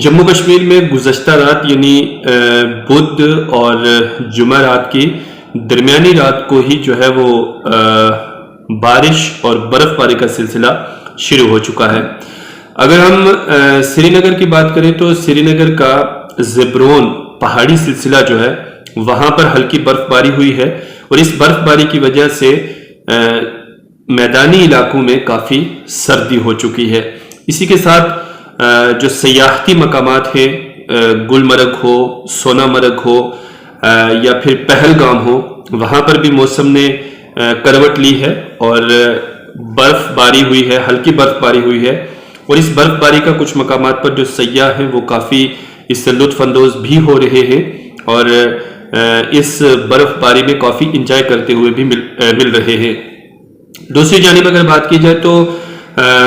جموں کشمیر میں گزشتہ رات یعنی بدھ اور جمعہ رات کی درمیانی رات کو ہی جو ہے وہ بارش اور برف باری کا سلسلہ شروع ہو چکا ہے۔ اگر ہم سری نگر کی بات کریں تو سری نگر کا زبرون پہاڑی سلسلہ جو ہے وہاں پر ہلکی برف باری ہوئی ہے، اور اس برف باری کی وجہ سے میدانی علاقوں میں کافی سردی ہو چکی ہے۔ اسی کے ساتھ جو سیاحتی مقامات ہیں، گلمرگ ہو، سونا مرگ ہو یا پھر پہلگام ہو، وہاں پر بھی موسم نے کروٹ لی ہے اور برف باری ہوئی ہے، ہلکی برف باری ہوئی ہے، اور اس برف باری کا کچھ مقامات پر جو سیاح ہیں وہ کافی اس سے لطف اندوز بھی ہو رہے ہیں، اور اس برف باری میں کافی انجوائے کرتے ہوئے بھی مل رہے ہیں۔ دوسری جانب اگر بات کی جائے تو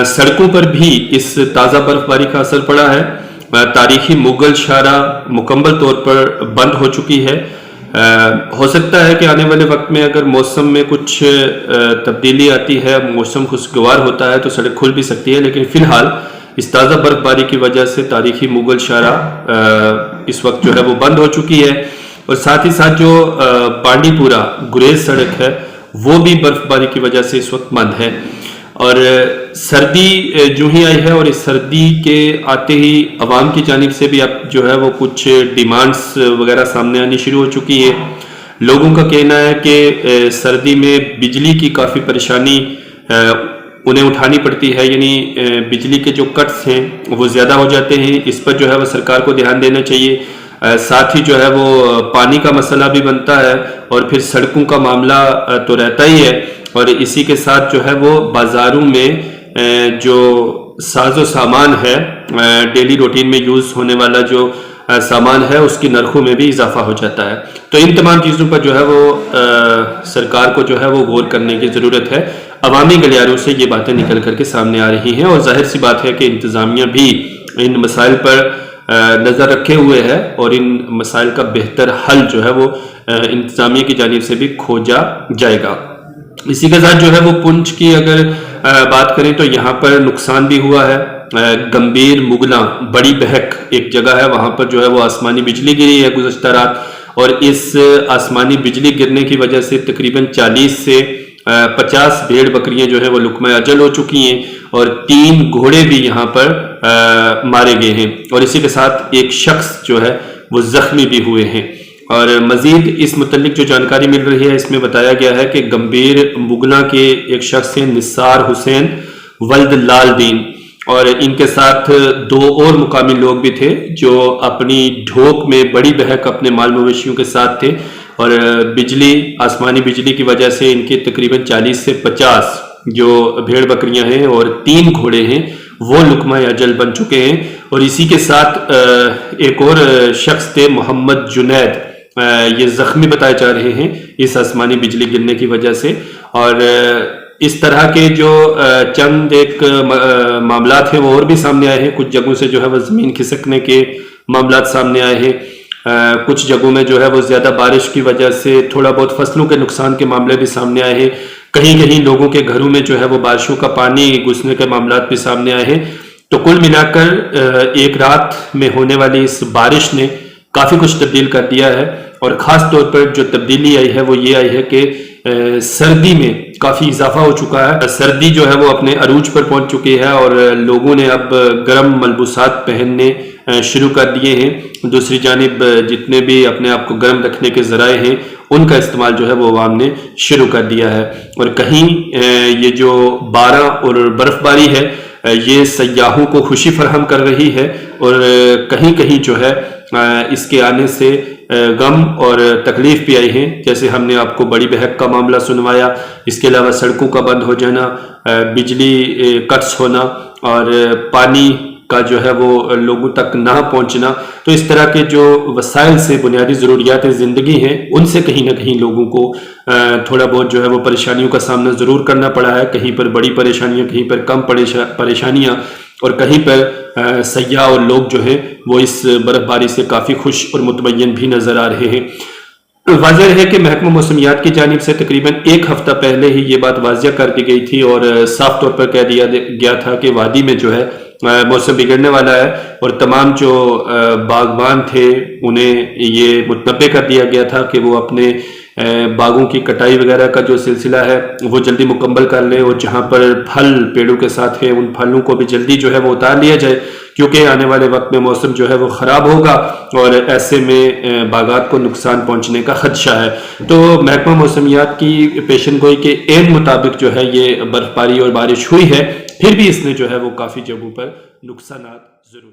سڑکوں پر بھی اس تازہ برف باری کا اثر پڑا ہے۔ تاریخی مغل شاہراہ مکمل طور پر بند ہو چکی ہے۔ ہو سکتا ہے کہ آنے والے وقت میں اگر موسم میں کچھ تبدیلی آتی ہے، موسم خوشگوار ہوتا ہے تو سڑک کھل بھی سکتی ہے، لیکن فی الحال اس تازہ برف باری کی وجہ سے تاریخی مغل شاہراہ اس وقت جو ہے وہ بند ہو چکی ہے، اور ساتھ ہی ساتھ جو بانڈی پورہ گریز سڑک ہے وہ بھی برف باری کی وجہ سے اس وقت بند ہے۔ اور سردی جو ہی آئی ہے، اور اس سردی کے آتے ہی عوام کی جانب سے بھی اب جو ہے وہ کچھ ڈیمانڈز وغیرہ سامنے آنی شروع ہو چکی ہے۔ لوگوں کا کہنا ہے کہ سردی میں بجلی کی کافی پریشانی انہیں اٹھانی پڑتی ہے، یعنی بجلی کے جو کٹس ہیں وہ زیادہ ہو جاتے ہیں۔ اس پر جو ہے وہ سرکار کو دھیان دینا چاہیے۔ ساتھ ہی جو ہے وہ پانی کا مسئلہ بھی بنتا ہے، اور پھر سڑکوں کا معاملہ تو رہتا ہی ہے، اور اسی کے ساتھ جو ہے وہ بازاروں میں جو ساز و سامان ہے، ڈیلی روٹین میں یوز ہونے والا جو سامان ہے، اس کی نرخوں میں بھی اضافہ ہو جاتا ہے۔ تو ان تمام چیزوں پر جو ہے وہ سرکار کو جو ہے وہ غور کرنے کی ضرورت ہے۔ عوامی گلیاروں سے یہ باتیں نکل کر کے سامنے آ رہی ہیں، اور ظاہر سی بات ہے کہ انتظامیہ بھی ان مسائل پر نظر رکھے ہوئے ہے، اور ان مسائل کا بہتر حل جو ہے وہ انتظامیہ کی جانب سے بھی کھوجا جائے گا۔ اسی کے ساتھ جو ہے وہ پنچ کی اگر بات کریں تو یہاں پر نقصان بھی ہوا ہے۔ گمبیر مغلاں بڑی بہک ایک جگہ ہے، وہاں پر جو ہے وہ آسمانی بجلی گری ہے گزشتہ رات، اور اس آسمانی بجلی گرنے کی وجہ سے تقریباً 40 سے 50 بھیڑ بکریاں جو ہے وہ لقمہ اجل ہو چکی ہیں، اور 3 گھوڑے بھی یہاں پر مارے گئے ہیں، اور اسی کے ساتھ ایک شخص جو ہے وہ زخمی بھی ہوئے ہیں۔ اور مزید اس متعلق جو جانکاری مل رہی ہے، اس میں بتایا گیا ہے کہ گمبیر مغلاں کے ایک شخص ہیں نثار حسین ولد لال دین، اور ان کے ساتھ 2 اور مقامی لوگ بھی تھے جو اپنی ڈھوک میں بڑی بہک اپنے مال مویشیوں کے ساتھ تھے، اور آسمانی بجلی کی وجہ سے ان کے تقریباً 40 سے 50 جو بھیڑ بکریاں ہیں اور 3 گھوڑے ہیں وہ لقمہ اجل بن چکے ہیں۔ اور اسی کے ساتھ ایک اور شخص تھے محمد جنید، یہ زخمی بتائے جا رہے ہیں اس آسمانی بجلی گرنے کی وجہ سے۔ اور اس طرح کے جو چند ایک معاملات ہیں وہ اور بھی سامنے آئے ہیں۔ کچھ جگہوں سے جو ہے وہ زمین کھسکنے کے معاملات سامنے آئے ہیں، کچھ جگہوں میں جو ہے وہ زیادہ بارش کی وجہ سے تھوڑا بہت فصلوں کے نقصان کے معاملے بھی سامنے آئے ہیں، کہیں کہیں لوگوں کے گھروں میں جو ہے وہ بارشوں کا پانی گھسنے کے معاملات بھی سامنے آئے ہیں۔ تو کل ملا کر ایک رات میں ہونے والی اس بارش نے کافی کچھ تبدیل کر دیا ہے، اور خاص طور پر جو تبدیلی آئی ہے وہ یہ آئی ہے کہ سردی میں کافی اضافہ ہو چکا ہے۔ سردی جو ہے وہ اپنے عروج پر پہنچ چکی ہے، اور لوگوں نے اب گرم ملبوسات پہننے شروع کر دیے ہیں۔ دوسری جانب جتنے بھی اپنے آپ کو گرم رکھنے کے ذرائع ہیں ان کا استعمال جو ہے وہ عوام نے شروع کر دیا ہے، اور کہیں یہ جو بارہ اور برف باری ہے یہ سیاحوں کو خوشی فراہم کر رہی ہے، اور کہیں کہیں جو ہے اس کے آنے سے غم اور تکلیف بھی آئی ہیں، جیسے ہم نے آپ کو بڑی بہک کا معاملہ سنوایا، اس کے علاوہ سڑکوں کا بند ہو جانا، بجلی کٹس ہونا، اور پانی کا جو ہے وہ لوگوں تک نہ پہنچنا۔ تو اس طرح کے جو وسائل سے بنیادی ضروریات زندگی ہیں ان سے کہیں نہ کہیں لوگوں کو تھوڑا بہت جو ہے وہ پریشانیوں کا سامنا ضرور کرنا پڑا ہے، کہیں پر بڑی پریشانیاں، کہیں پر کم پریشانیاں، اور کہیں پر سیاح اور لوگ جو ہیں وہ اس برف باری سے کافی خوش اور مطمئن بھی نظر آ رہے ہیں۔ واضح ہے کہ محکمہ موسمیات کی جانب سے تقریباً 1 ہفتہ پہلے ہی یہ بات واضح کر دی گئی تھی، اور صاف طور پر کہہ دیا گیا تھا کہ وادی میں جو ہے موسم بگڑنے والا ہے، اور تمام جو باغبان تھے انہیں یہ متنبع کر دیا گیا تھا کہ وہ اپنے باغوں کی کٹائی وغیرہ کا جو سلسلہ ہے وہ جلدی مکمل کر لیں، اور جہاں پر پھل پیڑوں کے ساتھ ہیں ان پھلوں کو بھی جلدی جو ہے وہ اتار لیا جائے، کیونکہ آنے والے وقت میں موسم جو ہے وہ خراب ہوگا اور ایسے میں باغات کو نقصان پہنچنے کا خدشہ ہے۔ تو محکمہ موسمیات کی پیشن گوئی کے عین مطابق جو ہے یہ برف باری اور بارش ہوئی ہے، پھر بھی اس نے جو ہے وہ کافی جگہوں پر نقصانات ضرور